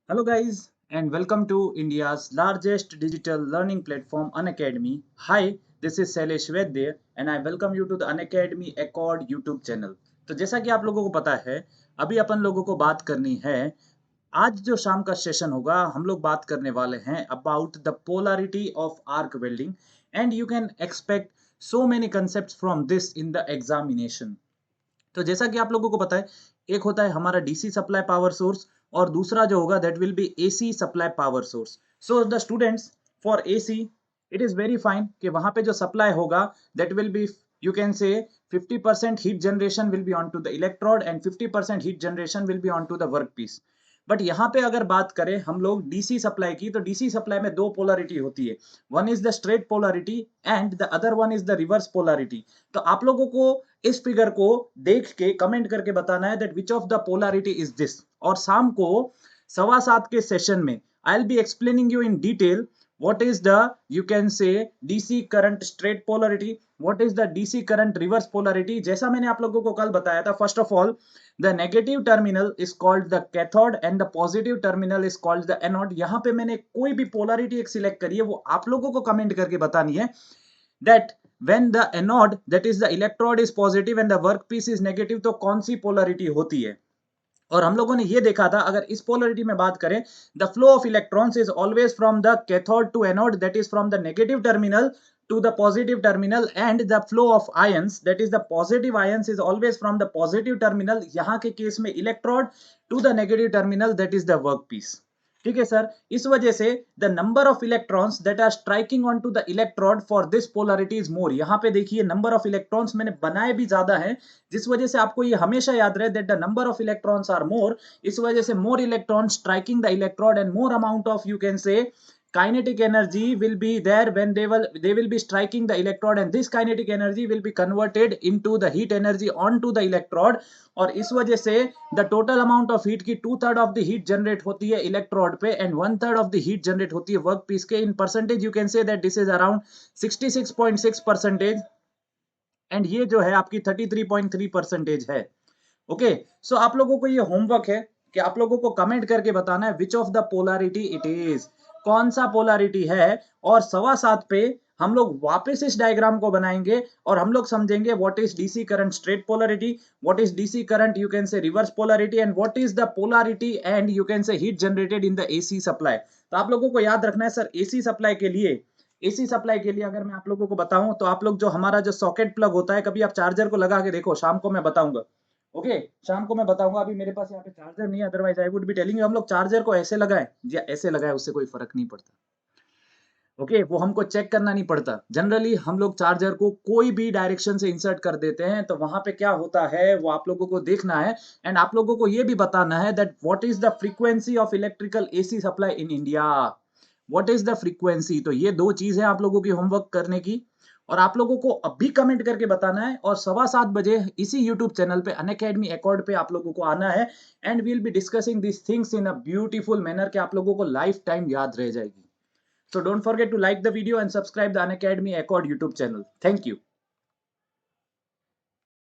Hello, guys, and welcome to India's largest digital learning platform, Unacademy. Hi, this is Shailesh Vaidya, and I welcome you to the Unacademy Accord YouTube channel. तो जैसा कि आप लोगों को पता है, अभी अपन लोगों को बात करनी है। आज जो शाम का सेशन होगा, हम लोग बात करने वाले हैं about the polarity of arc welding, and you can expect so many concepts from this in the examination. तो जैसा कि आप लोगों को पता है, एक होता है हमारा डीसी सप्लाई पावर सोर्स और दूसरा जो होगा that will be AC supply power source. So the students, for AC it is very fine कि वहां पे जो सप्लाई होगा that will be, you can say 50% heat generation will be on to the electrode and 50% heat generation will be on to the work piece. But यहाँ पे अगर बात करें हम लोग डीसी सप्लाई की, तो डीसी सप्लाई में दो पोलरिटी होती है. One is the straight polarity and the other one is the reverse polarity. तो आप लोगों को इस फिगर को देख के कमेंट करके बताना है that which of the polarity is this. और शाम को 7:15 के सेशन में I will be explaining you in detail what is the, you can say, DC current straight polarity, what is the DC current reverse polarity. जैसा मैंने आप लोगों को कल बताया था, first of all the negative terminal is called the cathode and the positive terminal is called the anode. यहाँ पे मैंने कोई भी पोलरिटी एक सिलेक्ट करी है, वो आप लोगों को कमेंट करके बतानी है that when the anode, that is the electrode, is positive and the workpiece is negative, तो कौन सी पोलरिटी होती है. और हम लोगों ने ये देखा था, अगर इस पोलरिटी में बात करें, the flow of electrons is always from the cathode to anode, that is from the negative terminal to the positive terminal, and the flow of ions, that is the positive ions, is always from the positive terminal, यहाँ के case में electrode, to the negative terminal, that is the workpiece. ठीक है sir. इस वजह से the number of electrons that are striking on to the electrode for this polarity is more. यहाँ पे देखिए नंबर ऑफ इलेक्ट्रॉन्स मैंने बनाए भी ज्यादा है, जिस वजह से आपको ये हमेशा याद रहे that the number of electrons are more. इस वजह से more electron striking the electrode and more amount of, you can say, kinetic energy will be there when they will be striking the electrode, and this kinetic energy will be converted into the heat energy onto the electrode. और इस वजह से the total amount of heat की 2/3 of the heat generate होती है electrode पे and 1/3 of the heat generate होती है वर्क पीस के. In percentage you can say that this is around 66.6%, and ये जो है आपकी 33.3% है. ओके, सो आप लोगों को ये होमवर्क है कि आप लोगों को कमेंट करके बताना है which of the polarity it is, कौन सा पोलरिटी है. और 7:15 पे हम लोग वापस इस डायग्राम को बनाएंगे और हम लोग समझेंगे what is DC current straight polarity, what is DC current, you can से, reverse polarity, and what is the polarity and, you can से, heat generated in the AC supply. तो आप लोगों को याद रखना है सर, एसी सप्लाई के लिए अगर मैं आप लोगों को बताऊं, तो आप लोग जो हमारा जो सॉकेट प्लग होता है, कभी आप चार्जर को लगा के देखो, शाम को मैं बताऊंगा. ओके, शाम को मैं बताऊंगा. अभी मेरे पास यहाँ पे चार्जर नहीं है, otherwise I would be telling you. हम लोग चार्जर को ऐसे लगाएं या ऐसे लगाएं, उससे कोई फर्क नहीं पड़ता. ओके, वो हमको चेक करना नहीं पड़ता. जनरली हम लोग चार्जर को कोई भी डायरेक्शन से इंसर्ट कर देते हैं, तो वहां पे क्या होता है वो आप लोगों को देखना है. एंड आप लोगों को ये भी बताना है that what is the frequency of electrical AC supply in India. What is the frequency. तो ये दो चीज है आप लोगों की होमवर्क करने की, और आप लोगों को अभी कमेंट करके बताना है. और 7:15 इसी यूट्यूब चैनल पे अनअकैडमी अकॉर्ड पे आप लोगों को आना है, and we will be discussing this things in a beautiful manner कि आप लोगों को लाइफ टाइम याद रह जाएगी. So don't forget to like the video and subscribe the Unacademy Accord YouTube channel. Thank you.